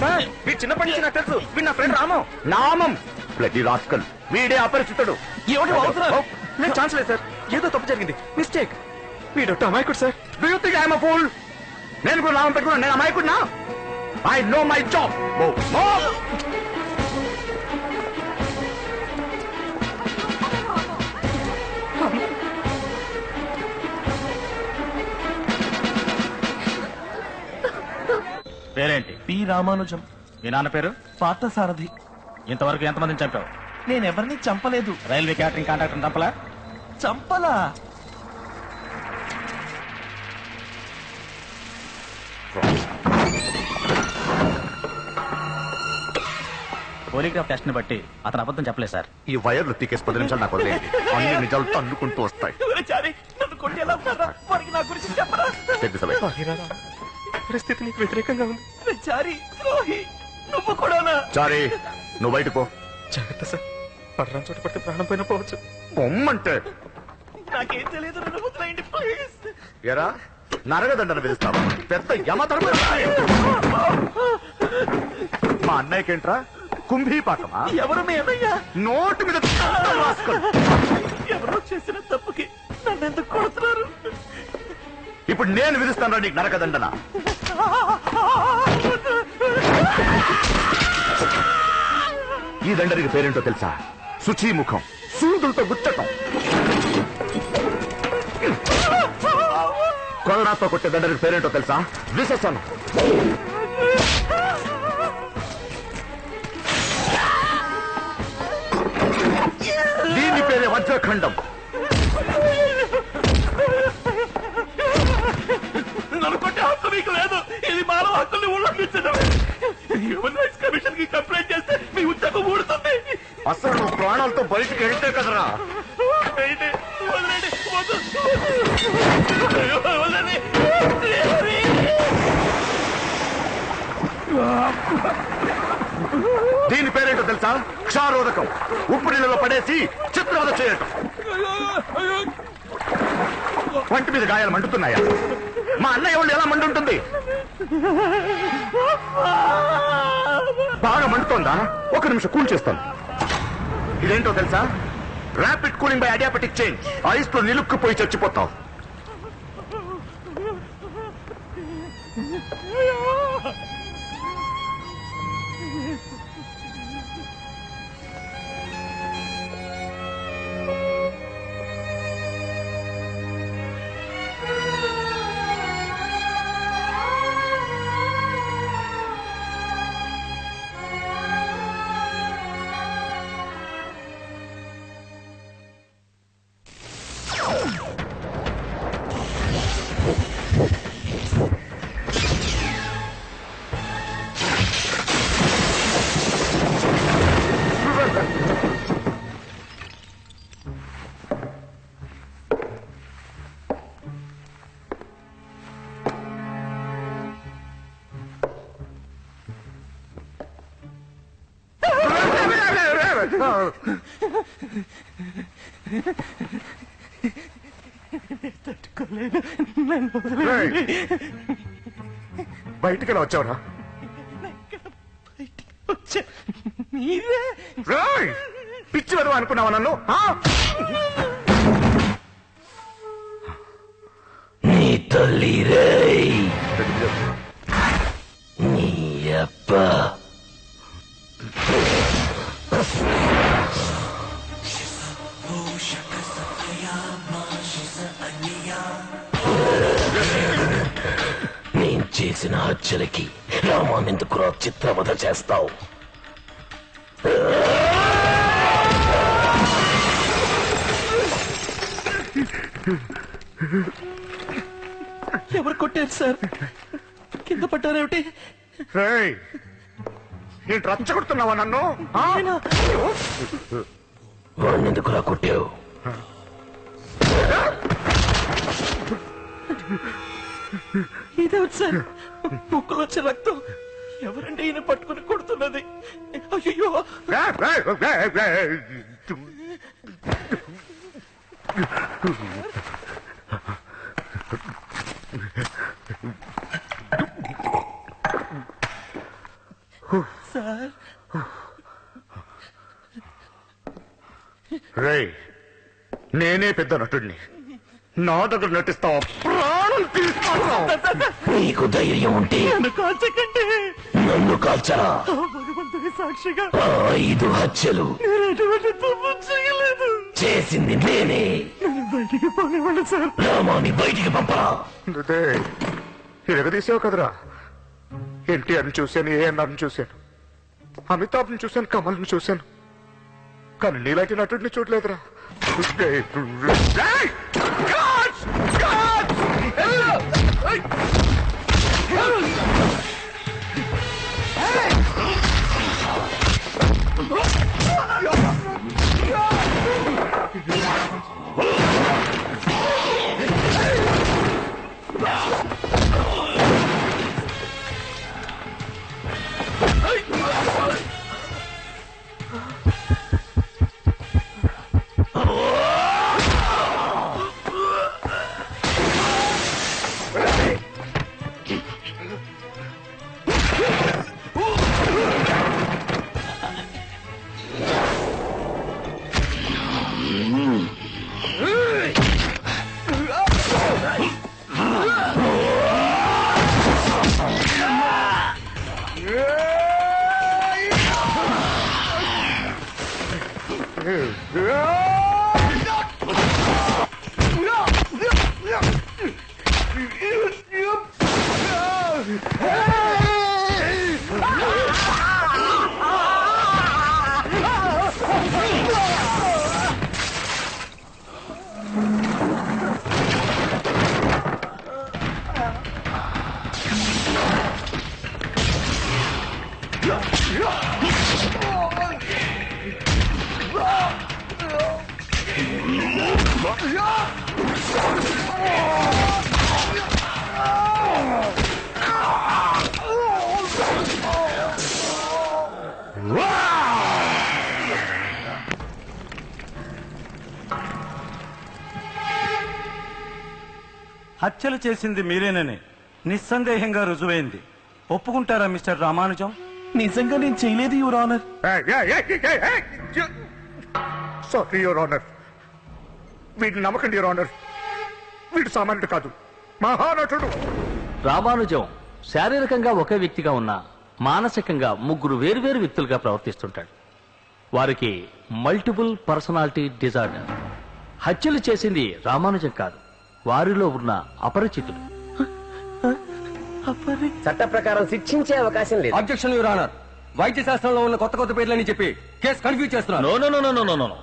Sir వీడు చిన్నప్పటి నుంచి నాకు తెలుసు. వీడు నా ఫ్రెండ్ రామం. నామం బ్లడీ రాస్కల్. వీడే అపరిచితుడు. నేను ఛాన్స్ లేదు సార్. ఏదో తప్పు జరిగింది, మిస్టేక్. వీడొట్టు అమాయకుడు sir. Do you think I am a fool? నేను కూడా నామం పెట్టుకున్నాను. నేను అమాయకుడినా? I know my job. పేరేంటి? పి రామానుజం. మీ నాన్న పేరు? పార్థసారథి. ఇంతవరకు ఎంతమందిని చంపావు? నేనెవరిని చంపలేదు. రైల్వే క్యాటరింగ్ కాంట్రాక్టర్ చంపలా? చంపలా. పోలీగ్రాఫ్ టెస్ట్ ని బట్టి అతను అబద్ధం చెప్పలేదు సార్. ఈ వైర్లు తీకేసి 10 నిమిషాలు నాకు వదిలేయండి. అన్ని నిజాలు తన్నుకుంటూ వస్తాయి. నన్ను కొట్టేలా ఉన్నారా? వారికి నా గురించి చెప్పరా? పరిస్థితి నీకు వ్యతిరేకంగా ఉంది. చారి, ద్రోహి, నువ్వు కూడానా? చారీ, నువ్వు బయటకు పో. జాగ్రత్త సార్, పడరాని చోట పడితే ప్రాణం పోయినా పోవచ్చు. పొమ్మంటే నాకేం తెలియదు, నన్ను వదిలేయండి ప్లీజ్. ఎరా నరగదండను విధిస్తావా? పెద్ద యమధర్మ. మా అన్నయ్యకేంట్రా కుంభీపాకమా? ఎవరు మీ అన్నయ్య? నోటు మీద ఎవరో చేసిన తప్పుకి నన్ను ఎందుకు కొడుతున్నారు? ఇప్పుడు నేను విధిస్తాను నీకు నరకదండన. ఈ దండనికి పేరేంటో తెలుసా? శుచీముఖం. సూదులతో గుచ్చటం. కొరడాతో కొట్టే దండనికి పేరేంటో తెలుసా? విశసనం. దీని పేరే వజ్రఖండం. నన్ను కొట్టే హక్కు మీకు లేదు. ఇది మానవ హక్కుల్ని ఉల్లంఘించడమే. హ్యూమన్ రైట్స్ కమిషన్ కి కంప్లైంట్ చేస్తే మీ ఉద్యోగం ఊడుతుంది. అసలు నువ్వు ప్రాణాలతో బయటికి వెళ్తే కదరా. దీని పేరేంటో తెలుసా? క్షారోదకం. ఉప్పు నీళ్ళలో పడేసి చిత్రవద చేయటం. వంటి మీద గాయాలు మండుతున్నాయా? మా అన్నయ్య వాళ్ళు ఎలా మండుంటుంది? బాగా మండుతోందా? ఒక నిమిషం కూల్ చేస్తాను. ఇదేంటో తెలుసా? Rapid cooling by adiabatic change. Ice లో నిలుక్కుపోయి చచ్చిపోతావు. బయటికి వచ్చావురా? పిచ్చి వరకు అనుకున్నావా నన్ను? నీ తల్లి రేయ్, నీ అప్ప నేను చేసిన హత్యలకి రామానెందుకు చిత్రవధ చేస్తావు? ఎవరు కొట్టారు సార్? కింద పట్టారేమిటి? ఏంటి రచ్చగొడుతున్నావా నన్ను? వాడినెందుకులా కొట్టావు? ఇదేమిటి సార్? ముక్కులో వచ్చే రక్తం. ఎవరంటే ఈయన పట్టుకుని కొడుతున్నది? అయ్యో! సార్ రేయ్, నేనే పెద్ద నటుడిని. నా దగ్గర నటిస్తావా? ప్రాణం తీస్తావా? నీకు ధైర్యం ఉంటే నన్ను కాల్చకండి. నన్ను కాల్చరా. భగవంతుడి సాక్షిగా ఆ 5 హత్యలు నేను ఎటువంటి తప్పు చేయలేదు. చేసింది నేనే. నన్ను బయటికి పోనివ్వండి సార్. రామాని బయటికి పంపరా. ఎరగదీసావు కదరా. ఎన్టీఆర్ని చూశాను, ఏఎన్ఆర్ని చూశాను, అమితాబ్ని చూశాను, కమల్ని చూశాను, కానీ నీలాంటి నటుడిని చూడలేదురా. హత్యలు చేసింది మీరేనని నిస్సందేహంగా రుజువైంది. ఒప్పుకుంటారా మిస్టర్ రామానుజం? నిజంగా నేను చేయలేదు your honour. Sorry your honour. వీడిని నమ్మకండి యువర్ ఆనర్. వీడు సామాన్యుడు కాదు, మహానటుడు. రామానుజం శారీరకంగా ఒకే వ్యక్తిగా ఉన్న మానసికంగా 3 వేర్వేరు వ్యక్తులుగా ప్రవర్తిస్తుంటాడు. వారికి మల్టిపుల్ పర్సనాలిటీ డిజార్డర్. హత్యలు చేసింది రామానుజం కాదు, వారిలో ఉన్న అపరిచితుడు. చట్ట ప్రకారం శిక్షించే అవకాశం లేదు. Objection your honour. వైద్య శాస్త్రంలో ఉన్న కొత్త కొత్త పేర్లని చెప్పి కేసు కన్ఫ్యూజ్ చేస్తున్నారు. No no no no no no.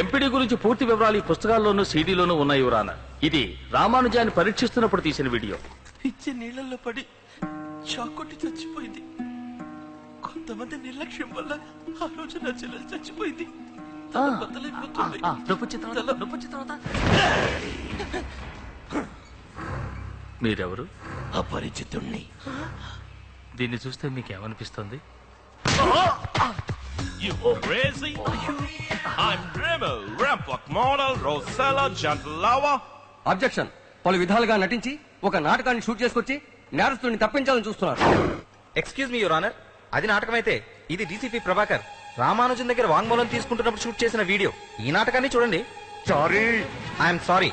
MPD గురించి పూర్తి వివరాలు ఈ పుస్తకాల్లోనూ సీడీలోనూ ఉన్నాయి యువర్ ఆనర్. ఇది రామానుజాన్ని పరీక్షిస్తున్నప్పుడు తీసిన వీడియో. ఇచ్చే నీళ్లలో పడి షాక్ కొట్టి చచ్చిపోయింది. కొంతమంది నిర్లక్ష్యం వల్ల ఆ రోజు నా చెల్లెలు చచ్చిపోయింది. మీరెవరు? అపరిచితుణ్ణి. దీన్ని చూస్తే మీకేమనిపిస్తుంది? You crazy? I'm Dremel, Rampok model, Rosella, Jantlava. Objection. పలు విధాలుగా నటించి ఒక నాటకాన్ని షూట్ చేసుకొచ్చి నేరస్తుడిని తప్పించాలని చూస్తున్నారు. ఎక్స్క్యూజ్ మీ యువర్ ఆనర్, అది నాటకమైతే ఇది డీసీపీ ప్రభాకర్ రామానుజన్ దగ్గర వాంగ్మూలం తీసుకుంటున్నప్పుడు షూట్ చేసిన వీడియో. ఈ నాటకాన్ని చూడండి. Sorry, I'm sorry.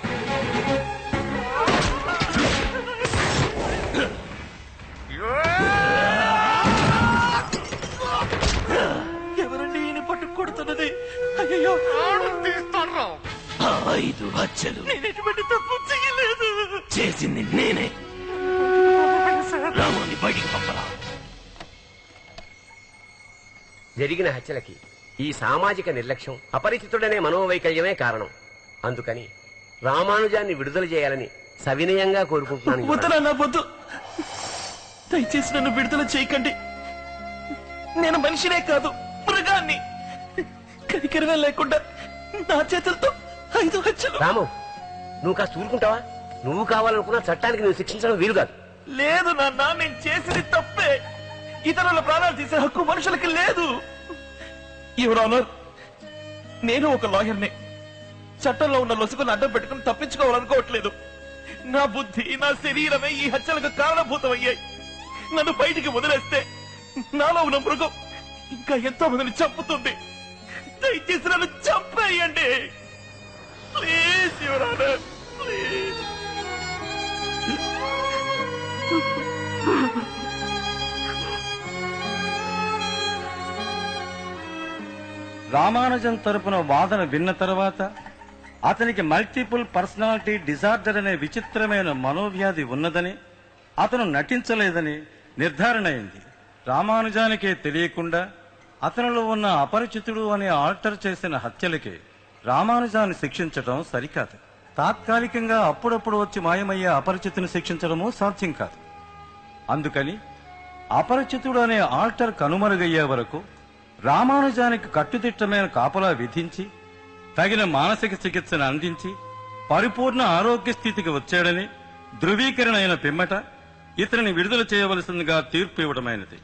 ఎవరండి ఈయన పట్టుకు కొడుతున్నది? అయ్యో, ఆ 5 హత్యలు నేను ఎటువంటి తప్పు చేయలేదు. చేసింది నేనే. రామాని బయటికి పంపరా. జరిగిన హత్యలకి ఈ సామాజిక నిర్లక్ష్యం, అపరిచితుడనే మనోవైకల్యమే కారణం. అందుకని రామానుజాన్ని విడుదల చేయాలని సవినయంగా కోరుకుంటున్నాను. వద్దునన్నా వద్దు, దయచేసి నన్ను విడుదల చేయకండి. నేను మనిషినే కాదు, మృగాన్ని. కనికరమే లేకుండా నా చేతులతో 5 హత్యలు. రాము, నువ్వు కాస్త ఊరుకుంటావా? నువ్వు కావాలనుకున్న చట్టానికి నువ్వు శిక్షించడం వీలు కాదు. లేదు నాన్న, నేను చేసింది తప్పే. ఇతరుల ప్రాణాలు తీసే హక్కు మనుషులకి లేదు. యువర్ ఆనర్, నేను ఒక లాయర్ని. చట్టంలో ఉన్న లొసుగును అడ్డం పెట్టుకుని తప్పించుకోవాలనుకోవట్లేదు. నా బుద్ధి, నా శరీరమే ఈ హత్యలకు కారణభూతమయ్యాయి. నన్ను బయటికి వదిలేస్తే నాలో ఉన్న మృగం ఇంకా ఎంతో మందిని చంపుతుంది. దయచేసి నన్ను చంపేయండి please your honour, please. Ramanujan తరపున వాదన విన్న తర్వాత అతనికి మల్టిపుల్ పర్సనాలిటీ డిజార్డర్ అనే విచిత్రమైన మనోవ్యాధి ఉన్నదని, అతను నటించలేదని నిర్ధారణ అయింది. రామానుజానికే తెలియకుండా అతనిలో ఉన్న అపరిచితుడు అనే ఆల్టర్ చేసిన హత్యలకి రామానుజాన్ని శిక్షించడం సరికాదు. తాత్కాలికంగా అప్పుడప్పుడు వచ్చి మాయమయ్యే అపరిచితుని శిక్షించడము సాధ్యం కాదు. అందుకని అపరిచితుడు అనే ఆల్టర్ కనుమరుగయ్యే వరకు రామానుజానికి కట్టుదిట్టమైన కాపలా విధించి తగిన మానసిక చికిత్సను అందించి పరిపూర్ణ ఆరోగ్య స్థితికి వచ్చాడని ధృవీకరణ అయిన పిమ్మట ఇతనిని విడుదల చేయవలసిందిగా తీర్పు ఇవ్వడమైనది.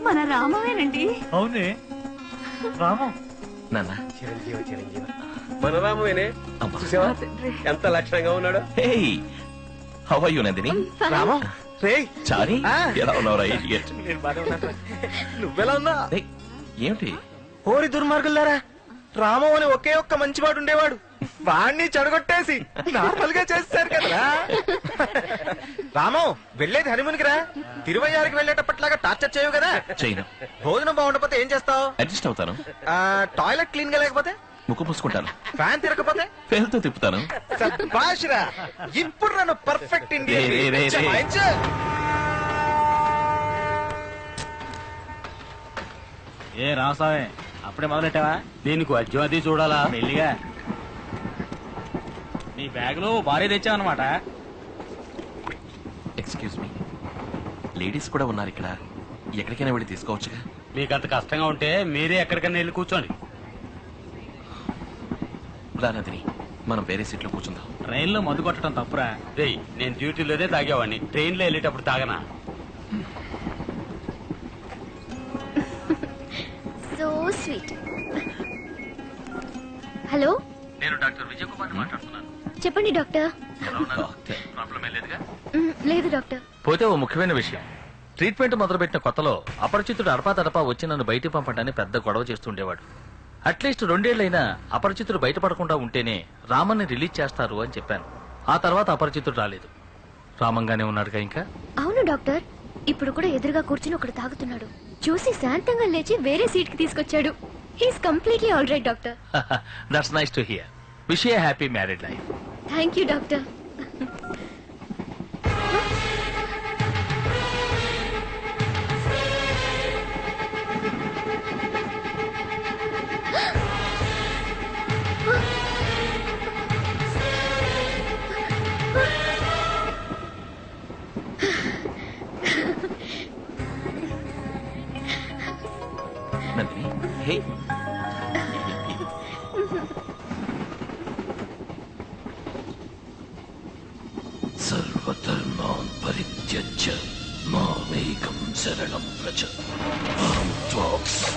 మన రామవేనండి. అవునే రామం. నాన్న చిరంజీవి మన రామవేనే. చూసావా ఎంత లక్షణంగా ఉన్నాడు. How are you Nandini? Ramam రే చారి ఎలా ఉన్నావురా ఇడియట్? నేను బాగా ఉన్నాను. నువ్వెలా ఉన్నా? ఏమిటి ఓరి దుర్మార్గులారా, రామం అని ఒకే ఒక్క మంచివాడు ఉండేవాడు, వాణ్ణి చెడగొట్టేసి నార్మల్ గా చేస్తారు కదరా. రామం వెళ్ళేది హనీమూన్కి రా, తిరువయ్యారికి వెళ్ళేటప్పట్లాగా టార్చర్ చేయవు కదా. చేయను. భోజనం బాగుండకపోతే ఏం చేస్తావు? అడ్జస్ట్ అవుతాను. టాయిలెట్ క్లీన్ గా లేకపోతే? ముక్కు పూసుకుంటాను. ఫ్యాన్ తిరగకపోతే? పేరుతో తిప్పుతాను. శభాష్ రా, ఇప్పుడు నన్ను పర్ఫెక్ట్ ఇండియా. ఏ రామస్వామి, అప్పుడే మొదలెట్టావా? దీనికి అజ్జు అది చూడాలా మెల్లిగా. నీ బ్యాగ్ లో భారీ తెచ్చావన్నమాట. ఎక్స్క్యూజ్ మీ, లేడీస్ కూడా ఉన్నారు ఇక్కడ, ఎక్కడికైనా వెళ్ళి తీసుకోవచ్చుగా? మీకు అంత కష్టంగా ఉంటే మీరే ఎక్కడికైనా వెళ్ళి కూర్చోండి. నందిని, మనం వేరే సీట్లో కూర్చుందాం. ట్రైన్ లో మందు కొట్టడం తప్పురా. రేయ్, నేను డ్యూటీలోనే తాగేవాడిని, ట్రైన్ లో వెళ్ళేటప్పుడు తాగనా? So sweet. హలో, నేను డాక్టర్ విజయ్ కుమార్ మాట్లాడుతున్నాను. చెప్పండి డాక్టర్. ప్రాబ్లం ఏం లేదుగా? లేదు డాక్టర్. పోతే ఓ ముఖ్యమైన విషయం, ట్రీట్మెంట్ మొదలుపెట్టిన కొత్తలో అపరిచితుడు అడపాదడపా వచ్చి నన్ను బయటికి పంపడానికి పెద్ద గొడవ చేస్తుండేవాడు. అట్లీస్ట్ 2 ఏళ్లైనా అపరిచితుడు బయటపడకుండా ఉంటేనే రామన్ని రిలీజ్ చేస్తారు అని చెప్పాను. ఆ తర్వాత అపరిచితుడు రాలేదు. రామంగానే ఉన్నాడుగా ఇంకా? అవును డాక్టర్, ఇప్పుడు కూడా ఎదురుగా కూర్చుని ఒకడు తాగుతున్నాడు. చూసి శాంతంగా లేచి వేరే సీట్ కి తీసుకొచ్చాడు. He's completely all right doctor. That's nice to hear. Wish you happy married life. Thank you doctor. Nandini, hey. సర్వధర్మాన్ పరిత్యజ్య మామేకం శరణం వ్రజ. అహం త్వాం